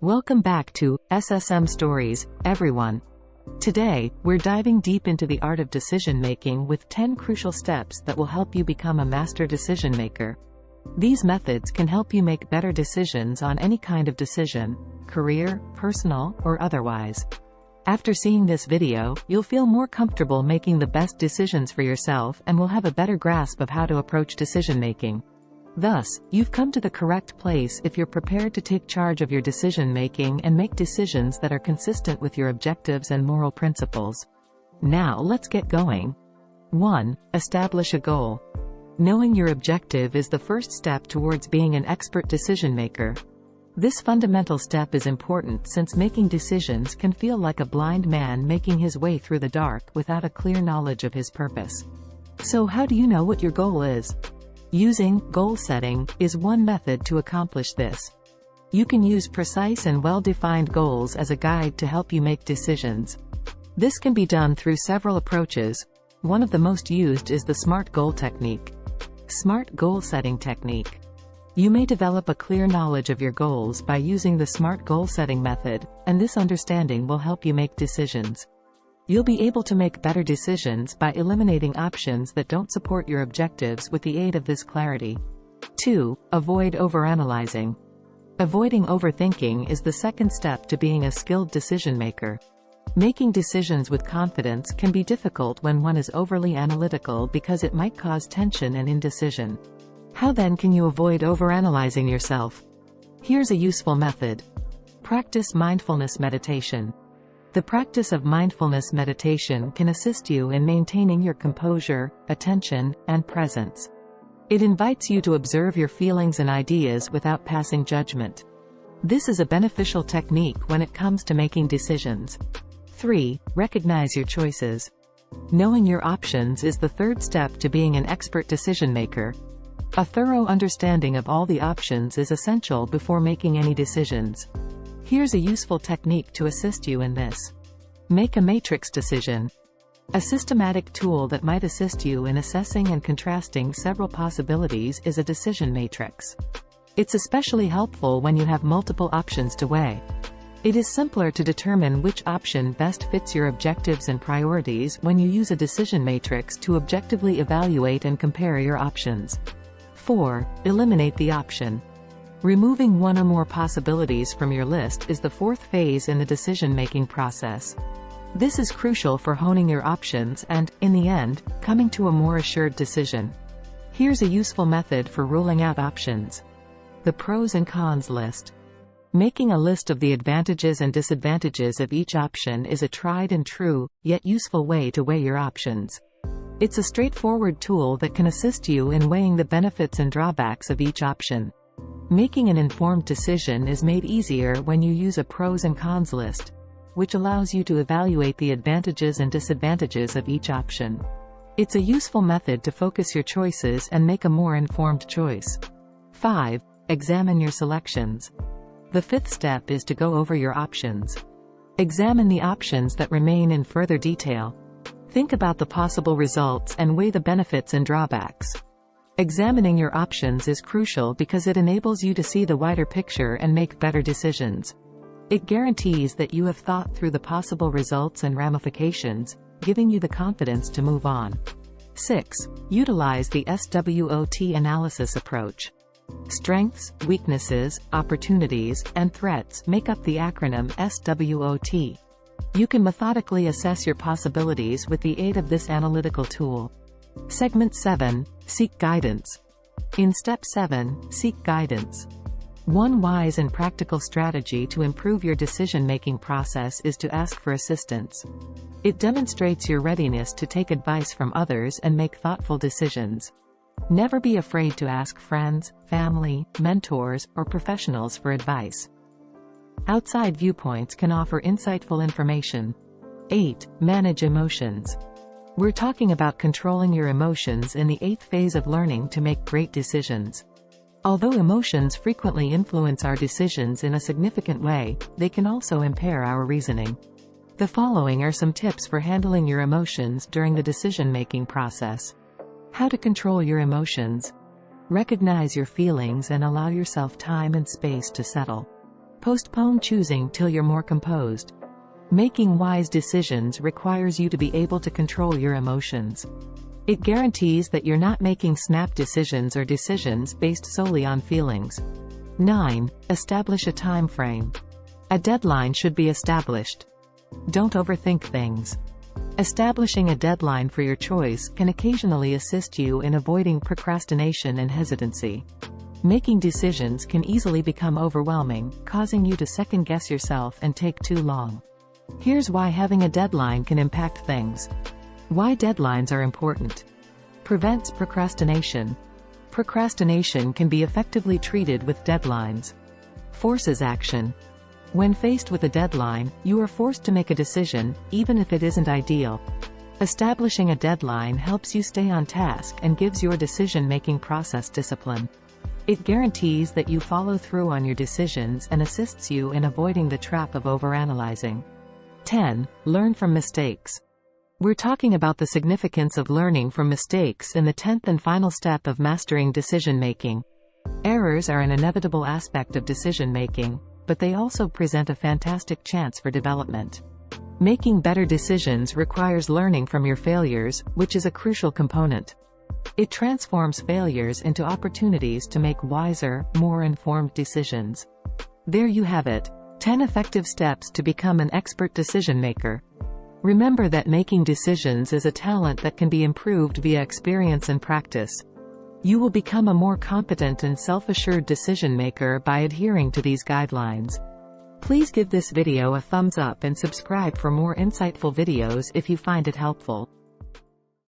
Welcome back to SSM Stories, everyone. Today, we're diving deep into the art of decision-making with 10 crucial steps that will help you become a master decision-maker. These methods can help you make better decisions on any kind of decision, career, personal, or otherwise. After seeing this video, you'll feel more comfortable making the best decisions for yourself and will have a better grasp of how to approach decision-making. Thus, you've come to the correct place if you're prepared to take charge of your decision-making and make decisions that are consistent with your objectives and moral principles. Now let's get going. 1. Establish a goal. Knowing your objective is the first step towards being an expert decision-maker. This fundamental step is important since making decisions can feel like a blind man making his way through the dark without a clear knowledge of his purpose. So how do you know what your goal is? Using goal setting is one method to accomplish this. You can use precise and well-defined goals as a guide to help you make decisions. This can be done through several approaches. One of the most used is the SMART goal technique. SMART goal setting technique. You may develop a clear knowledge of your goals by using the SMART goal setting method, and this understanding will help you make decisions. You'll be able to make better decisions by eliminating options that don't support your objectives with the aid of this clarity. 2. Avoid overanalyzing. Avoiding overthinking is the second step to being a skilled decision-maker. Making decisions with confidence can be difficult when one is overly analytical because it might cause tension and indecision. How then can you avoid overanalyzing yourself? Here's a useful method. Practice mindfulness meditation. The practice of mindfulness meditation can assist you in maintaining your composure, attention, and presence. It invites you to observe your feelings and ideas without passing judgment. This is a beneficial technique when it comes to making decisions. 3. Recognize your choices. Knowing your options is the third step to being an expert decision-maker. A thorough understanding of all the options is essential before making any decisions. Here's a useful technique to assist you in this. Make a matrix decision. A systematic tool that might assist you in assessing and contrasting several possibilities is a decision matrix. It's especially helpful when you have multiple options to weigh. It is simpler to determine which option best fits your objectives and priorities when you use a decision matrix to objectively evaluate and compare your options. 4. Eliminate the option. Removing one or more possibilities from your list is the fourth phase in the decision-making process. This is crucial for honing your options and, in the end, coming to a more assured decision. Here's a useful method for ruling out options. The pros and cons list. Making a list of the advantages and disadvantages of each option is a tried and true, yet useful way to weigh your options. It's a straightforward tool that can assist you in weighing the benefits and drawbacks of each option. Making an informed decision is made easier when you use a pros and cons list, which allows you to evaluate the advantages and disadvantages of each option. It's a useful method to focus your choices and make a more informed choice. 5. Examine your selections. The fifth step is to go over your options. Examine the options that remain in further detail. Think about the possible results and weigh the benefits and drawbacks. Examining your options is crucial because it enables you to see the wider picture and make better decisions. It guarantees that you have thought through the possible results and ramifications, giving you the confidence to move on. 6. Utilize the SWOT analysis approach. Strengths, weaknesses, opportunities, and threats make up the acronym SWOT. You can methodically assess your possibilities with the aid of this analytical tool. Segment 7. Seek guidance. In Step 7, seek guidance. One wise and practical strategy to improve your decision-making process is to ask for assistance. It demonstrates your readiness to take advice from others and make thoughtful decisions. Never be afraid to ask friends, family, mentors, or professionals for advice. Outside viewpoints can offer insightful information. 8. Manage emotions. We're talking about controlling your emotions in the 8th phase of learning to make great decisions. Although emotions frequently influence our decisions in a significant way, they can also impair our reasoning. The following are some tips for handling your emotions during the decision-making process. How to control your emotions. Recognize your feelings and allow yourself time and space to settle. Postpone choosing till you're more composed. Making wise decisions requires you to be able to control your emotions. It guarantees that you're not making snap decisions or decisions based solely on feelings. 9. Establish a time frame. A deadline should be established. Don't overthink things. Establishing a deadline for your choice can occasionally assist you in avoiding procrastination and hesitancy. Making decisions can easily become overwhelming, causing you to second-guess yourself and take too long. Here's why having a deadline can impact things. Why deadlines are important. Prevents procrastination. Procrastination can be effectively treated with deadlines. Forces action. When faced with a deadline, you are forced to make a decision, even if it isn't ideal. Establishing a deadline helps you stay on task and gives your decision-making process discipline. It guarantees that you follow through on your decisions and assists you in avoiding the trap of overanalyzing. 10. Learn from mistakes. We're talking about the significance of learning from mistakes in the 10th and final step of mastering decision-making. Errors are an inevitable aspect of decision-making, but they also present a fantastic chance for development. Making better decisions requires learning from your failures, which is a crucial component. It transforms failures into opportunities to make wiser, more informed decisions. There you have it. 10 effective steps to become an expert decision maker. Remember that making decisions is a talent that can be improved via experience and practice. You will become a more competent and self-assured decision maker by adhering to these guidelines. Please give this video a thumbs up and subscribe for more insightful videos if you find it helpful.